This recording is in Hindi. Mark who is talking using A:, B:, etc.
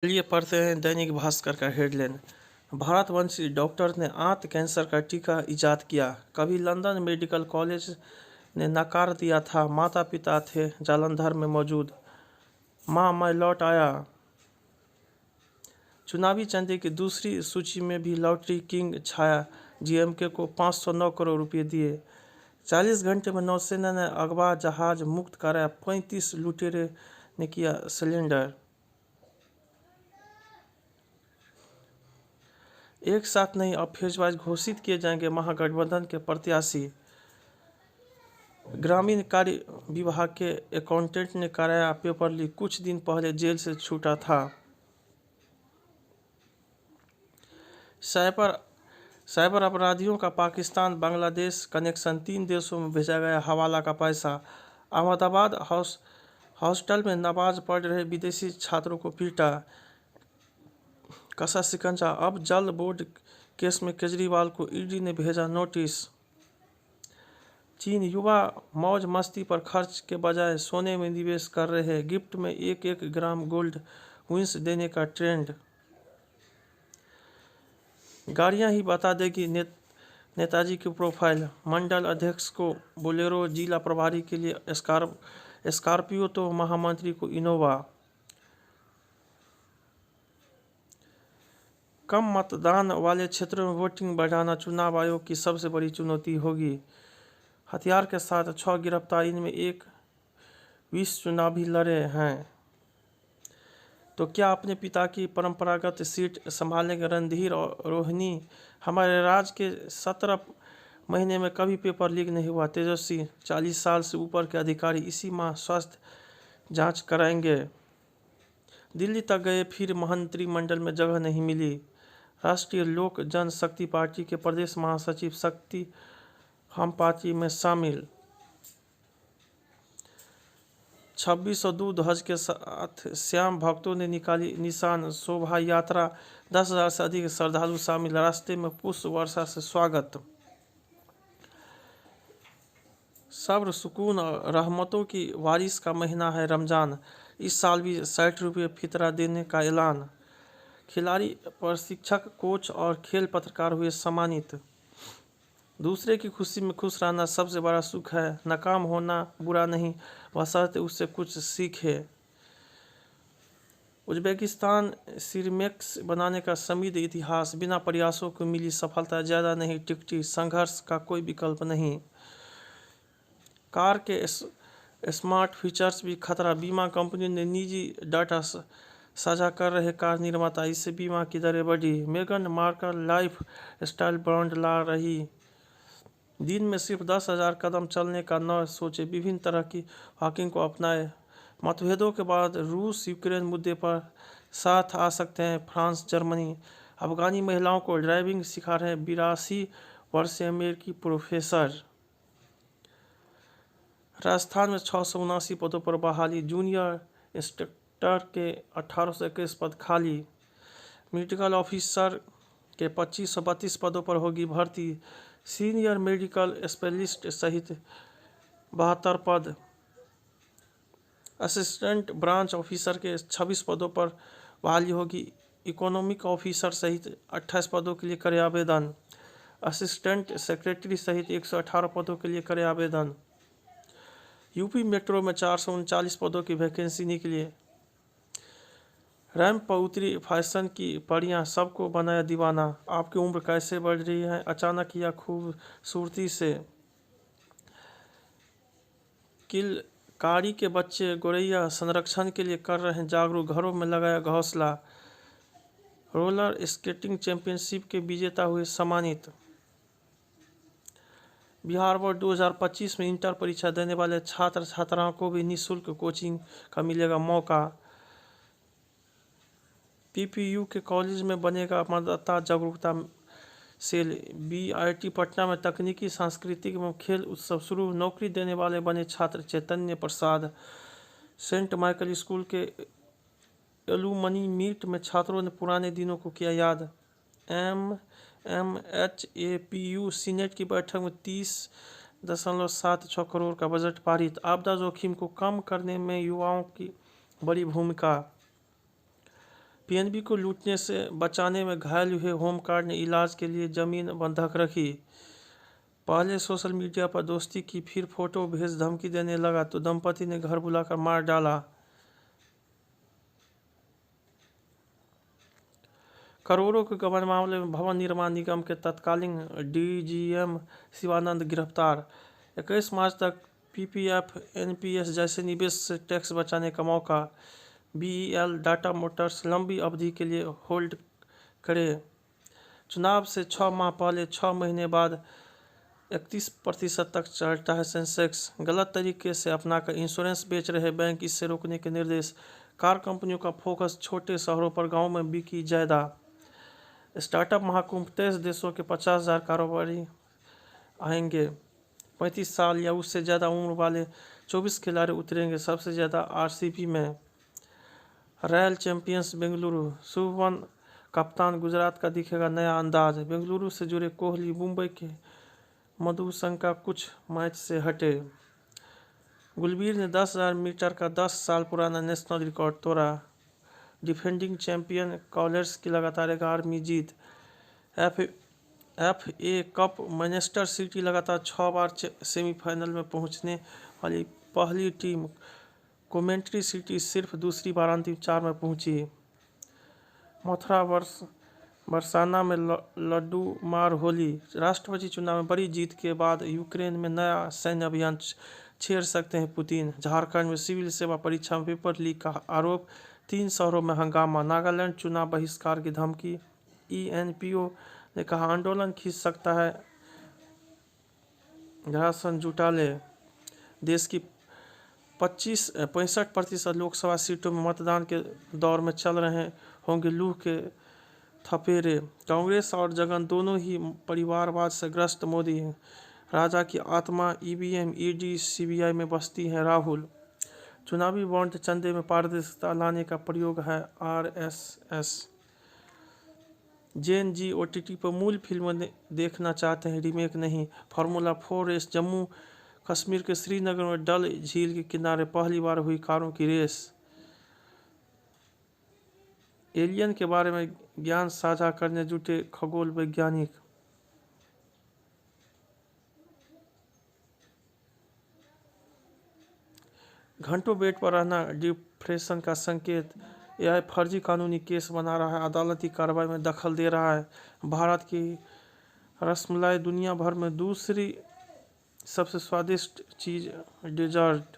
A: चलिए पढ़ते हैं दैनिक भास्कर का हेडलाइन। भारतवंशी डॉक्टर ने आंत कैंसर का टीका इजाद किया। कभी लंदन मेडिकल कॉलेज ने नकार दिया था। माता पिता थे जालंधर में मौजूद। मां मैं लौट आया। चुनावी चंदे की दूसरी सूची में भी लॉटरी किंग छाया। जीएमके को 509 करोड़ रुपए दिए। 40 घंटे में नौसेना ने अगवा जहाज मुक्त कराया। 35 लुटेरे ने किया सिलेंडर। एक साथ नहीं, अब फेजवाइज घोषित किए जाएंगे महागठबंधन के प्रत्याशी। ग्रामीण कार्य विभाग के अकाउंटेंट ने कराया पेपर लीक। कुछ दिन पहले जेल से छूटा था। साइबर अपराधियों का पाकिस्तान बांग्लादेश कनेक्शन। 3 देशों में भेजा गया हवाला का पैसा। अहमदाबाद हॉस्टल में नमाज पढ़ रहे विदेशी छात्रों को पीटा, कसा शिकंजा। अब जल बोर्ड केस में केजरीवाल को ईडी ने भेजा नोटिस। चीन युवा मौज मस्ती पर खर्च के बजाय सोने में निवेश कर रहे हैं। गिफ्ट में 1-1 ग्राम गोल्ड विंस देने का ट्रेंड। गाड़ियां ही बता देगी नेताजी की प्रोफाइल। मंडल अध्यक्ष को बोलेरो, जिला प्रभारी के लिए स्कॉर्पियो तो महामंत्री को इनोवा। कम मतदान वाले क्षेत्रों में वोटिंग बढ़ाना चुनाव आयोग की सबसे बड़ी चुनौती होगी। हथियार के साथ 6 गिरफ्तार, इनमें एक 20 चुनाव भी लड़े हैं। तो क्या अपने पिता की परंपरागत सीट संभालेंगे रणधीर और रोहिणी? हमारे राज्य के 17 महीने में कभी पेपर लीक नहीं हुआ। तेजस्वी 40 साल से ऊपर के अधिकारी इसी माह स्वास्थ्य जांच कराएंगे। दिल्ली तक गए, फिर मंत्रिमंडल में जगह नहीं मिली। राष्ट्रीय लोक जनशक्ति पार्टी के प्रदेश महासचिव शक्ति हम पार्टी में शामिल। 2602 ध्वज के साथ श्याम भक्तों ने निकाली निशान शोभा यात्रा। 10,000 से अधिक श्रद्धालु शामिल। रास्ते में पुष्प वर्षा से स्वागत। सब्र, सुकून और रहमतों की बारिश का महीना है रमजान। इस साल भी 60 रुपये फितरा देने का ऐलान। खिलाड़ी, प्रशिक्षक, कोच और खेल पत्रकार हुए सम्मानित। दूसरे की खुशी में खुश रहना सबसे बड़ा सुख है। नाकाम होना बुरा नहीं, बशर्ते उससे कुछ सीखे। उज्बेकिस्तान सिरमेक्स बनाने का समृद्ध इतिहास। बिना प्रयासों को मिली सफलता ज़्यादा नहीं टिकती। संघर्ष का कोई विकल्प नहीं। कार के स्मार्ट फीचर्स भी खतरा। बीमा कंपनी ने निजी डाटा साझा कर रहे कार निर्माता, इससे बीमा की दरें बढ़ी। मेगन मार्कल लाइफ स्टाइल ब्रांड ला रही। दिन में सिर्फ 10,000 कदम चलने का न सोचे, विभिन्न तरह की वॉकिंग को अपनाए। मतभेदों के बाद रूस यूक्रेन मुद्दे पर साथ आ सकते हैं फ्रांस जर्मनी। अफगानी महिलाओं को ड्राइविंग सिखा रहे 82 वर्षीय अमेरिकी प्रोफेसर। राजस्थान में 679 पदों पर बहाली। जूनियर इंस्ट्रक्टर के 1821 पद खाली। मेडिकल ऑफिसर के 2532 पदों पर होगी भर्ती। सीनियर मेडिकल स्पेशलिस्ट सहित 72 पद। असिस्टेंट ब्रांच ऑफिसर के 26 पदों पर बहाली होगी। इकोनॉमिक ऑफिसर सहित 28 पदों के लिए करे आवेदन। असिस्टेंट सेक्रेटरी सहित 118 पदों के लिए करे आवेदन। यूपी मेट्रो में 439 पदों की वैकेंसी निकली। रैंप पर उतरी फैशन की परियां, सबको बनाया दीवाना। आपकी उम्र कैसे बढ़ रही है अचानक या खूबसूरती से? किलकारी के बच्चे गोरैया संरक्षण के लिए कर रहे हैं जागरूक। घरों में लगाया घोंसला। रोलर स्केटिंग चैंपियनशिप के विजेता हुए सम्मानित। बिहार बोर्ड 2025 में इंटर परीक्षा देने वाले छात्र छात्राओं को भी निःशुल्क कोचिंग का मिलेगा मौका। पीपीयू के कॉलेज में बनेगा मतदाता जागरूकता सेल। बीआईटी पटना में तकनीकी, सांस्कृतिक एवं खेल उत्सव शुरू। नौकरी देने वाले बने छात्र Chaitanya Prasad. Saint Michael school के एलुमनी मीट में छात्रों ने पुराने दिनों को किया याद। एमएचएपीयू सीनेट की बैठक में 30.76 करोड़ का बजट पारित। आपदा जोखिम को कम करने में युवाओं की बड़ी भूमिका। पीएनबी को लूटने से बचाने में घायल हुए होमगार्ड ने इलाज के लिए जमीन बंधक रखी। पहले सोशल मीडिया पर दोस्ती की, फिर फोटो भेज धमकी देने लगा तो दंपति ने घर बुलाकर मार डाला। करोड़ों के गबन मामले में भवन निर्माण निगम के तत्कालीन डीजीएम शिवानंद गिरफ्तार। 21 मार्च तक पीपीएफ, एनपीएस जैसे निवेश से टैक्स बचाने का मौका। बीईएल, टाटा मोटर्स लंबी अवधि के लिए होल्ड करे। चुनाव से 6 माह पहले 6 महीने बाद 31% तक चढ़ता है सेंसेक्स। गलत तरीके से अपनाकर इंश्योरेंस बेच रहे बैंक, इससे रोकने के निर्देश। कार कंपनियों का फोकस छोटे शहरों पर, गाँव में बिकी ज्यादा। स्टार्टअप महाकुंभ, 23 देशों के 50,000 कारोबारी आएंगे। 35 साल या उससे ज़्यादा उम्र वाले 24 खिलाड़ी उतरेंगे, सबसे ज़्यादा आरसीबी में। रॉयल चैंपियंस बेंगलुरु, शुभमन कप्तान, गुजरात का दिखेगा नया अंदाज। बेंगलुरु से जुड़े कोहली, मुंबई के मधुशंका कुछ मैच से हटे। गुलबीर ने 10,000 मीटर का 10 साल पुराना नेशनल रिकॉर्ड तोड़ा। डिफेंडिंग चैंपियन कॉलर्स की लगातार 11वीं जीत। एफए कप, मैनचेस्टर सिटी लगातार 6 बार सेमीफाइनल में पहुंचने वाली पहली टीम। कोवेंट्री सिटी सिर्फ दूसरी बार अंतिम 4 में पहुंची। मथुरा बरसाना में लड्डू मार होली। राष्ट्रपति चुनाव में बड़ी जीत के बाद यूक्रेन में नया सैन्य अभियान छेड़ सकते हैं पुतिन। झारखंड में सिविल सेवा परीक्षा में पेपर लीक का आरोप, 3 शहरों में हंगामा। नागालैंड चुनाव बहिष्कार की धमकी। ईएनपीओ ने कहा आंदोलन खींच सकता है राशन जुटाले। देश की 65% लोकसभा सीटों में मतदान के दौर में चल रहे होंगे लू के थपेरे। कांग्रेस और जगन दोनों ही परिवारवाद से ग्रस्त मोदी हैं। राजा की आत्मा ईवीएम, ईडी, सीबीआई में बसती है राहुल। चुनावी बॉन्ड चंदे में पारदर्शिता लाने का प्रयोग है आरएसएस। जेन जी ओटीटी पर मूल फिल्म देखना चाहते हैं, रीमेक नहीं। फार्मूला 4 रेस, जम्मू कश्मीर के श्रीनगर में डल झील के किनारे पहली बार हुई कारों की रेस। एलियन के बारे में ज्ञान साझा करने जुटे खगोल वैज्ञानिक। घंटों बेड पर रहना डिप्रेशन का संकेत। यह फर्जी कानूनी केस बना रहा है, अदालती कार्रवाई में दखल दे रहा है। भारत की रसमलाई दुनिया भर में दूसरी सबसे स्वादिष्ट चीज डेजर्ट।